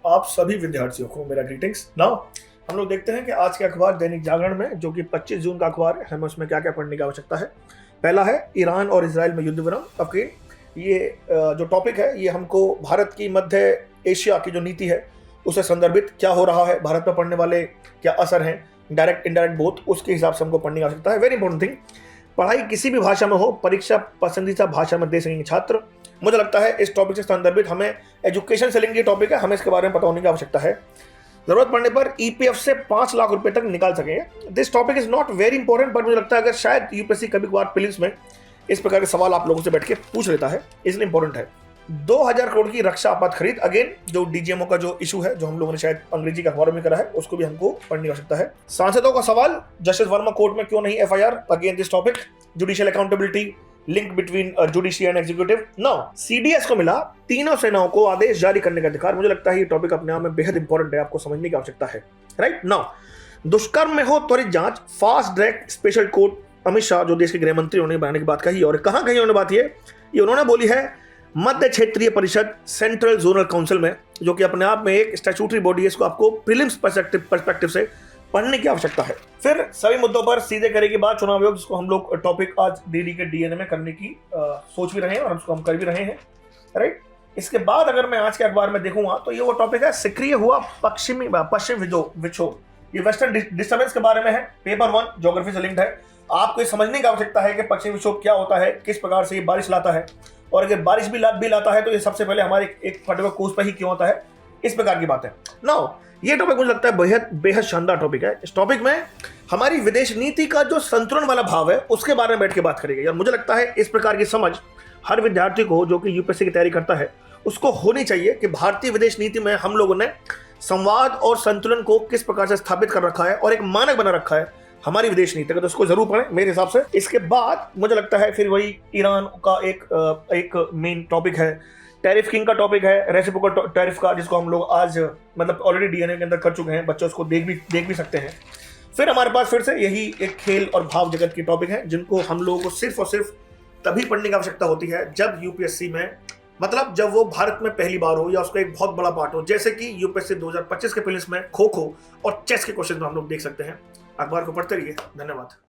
आप सभी विद्यार्थियों को मेरा ग्रीटिंग्स। नाउ हम लोग देखते हैं कि आज के अखबार दैनिक जागरण में, जो कि 25 जून का अखबार है, हमें उसमें क्या क्या पढ़ने की आवश्यकता है। पहला है ईरान और इजराइल में युद्ध विराम। ओके, ये जो टॉपिक है ये हमको भारत की मध्य एशिया की जो नीति है उसे संदर्भित क्या हो रहा है, भारत पर पड़ने वाले क्या असर हैं, डायरेक्ट इनडायरेक्ट बोथ, उसके हिसाब से हमको पढ़ने की आवश्यकता है। वेरी इंपॉर्टेंट थिंग, पढ़ाई किसी भी भाषा में हो, परीक्षा पसंदीदा भाषा में दे सकेंगे छात्र। मुझे लगता है इस टॉपिक से संदर्भित हमें एजुकेशन से लिंक टॉपिक है, हमें इसके बारे में पता होने की आवश्यकता है। जरूरत पड़ने पर ईपीएफ से 5 लाख रुपए तक निकाल सकेंगे। This topic is not very important, but मुझे लगता है अगर शायद यूपीएससी कभी कभार प्रीलिम्स में इस प्रकार के सवाल आप लोगों से बैठ के पूछ लेता है, इसलिए इंपॉर्टेंट है। 2000 करोड़ की रक्षा आपात खरीद, अगेन जो डीजीएमओ का जो इशू है, जो हम लोगों ने शायद अंग्रेजी के अखबारों में करा है, उसको भी हमको पढ़ने की आवश्यकता है। सांसदों का सवाल, जस्टिस वर्मा कोर्ट में क्यों नहीं FIR, again this topic. Judicial accountability, link between judiciary and executive. Now CDS को मिला तीनों सेनाओं को आदेश जारी करने का अधिकार। मुझे लगता है ये टॉपिक अपने आप में बेहद इंपॉर्टेंट है, आपको समझने की आवश्यकता है। राइट नाउ दुष्कर्म में हो त्वरित जांच, fast track special court. Amit Shah जो देश के गृह मंत्री, उन्होंने बनाने की बात कही, और कहां कही उन्होंने बात ये उन्होंने बोली है मध्य क्षेत्रीय परिषद सेंट्रल जोनल काउंसिल में, जो कि अपने आप में एक स्टैट्यूटरी बॉडी है। इसको आपको प्रीलिम्स पर्सपेक्टिव से पढ़ने की आवश्यकता है। फिर सभी मुद्दों पर सीधे करेगी बात चुनाव आयोग, जिसको हम लोग टॉपिक आज डीडी के डीएनए में करने की सोच भी रहे हैं और उसको हम कर भी रहे हैं। राइट, इसके बाद अगर मैं आज के अखबार में देखूंगा तो ये वो टॉपिक है सक्रिय हुआ पश्चिम विक्षोभ। ये वेस्टर्न डिस्टर्बेंस के बारे में है। पेपर 1 ज्योग्राफी से लिंक्ड है। आपको ये समझने की आवश्यकता है कि पश्चिमी विक्षोभ क्या होता है, किस प्रकार से ये बारिश लाता है, और अगर बारिश भी लाता है तो ये सबसे पहले हमारे एक पर्टिकुलर कोर्स पर ही क्यों होता है, इस प्रकार की बात है। नाउ ये टॉपिक मुझे लगता है बेहद शानदार टॉपिक है। इस टॉपिक में हमारी विदेश नीति का जो संतुलन वाला भाव है उसके बारे में बैठ के बात करेंगे, और मुझे लगता है इस प्रकार की समझ हर विद्यार्थी को जो कि यूपीएससी की तैयारी करता है उसको होनी चाहिए कि भारतीय विदेश नीति में हम लोगों ने संवाद और संतुलन को किस प्रकार से स्थापित कर रखा है और एक मानक बना रखा है हमारी विदेश नीति का, तो उसको जरूर पढ़ें मेरे हिसाब से। इसके बाद मुझे लगता है फिर वही ईरान का एक मेन टॉपिक है, टैरिफ किंग का टॉपिक है, रेसिप्रोकल टैरिफ का, जिसको हम लोग आज मतलब ऑलरेडी डीएनए के अंदर कर चुके हैं, बच्चे उसको देख भी सकते हैं। फिर हमारे पास फिर से यही एक खेल और भाव जगत की टॉपिक है, जिनको हम लोगों को सिर्फ और सिर्फ तभी पढ़ने की आवश्यकता होती है जब यूपीएससी में, मतलब जब वो भारत में पहली बार हो या उसका एक बहुत बड़ा पार्ट हो, जैसे कि यूपीएससी 2025 के प्रीलिम्स में खो खो और चेस के क्वेश्चन में हम लोग देख सकते हैं। अखबार को पढ़ते रहिए। धन्यवाद।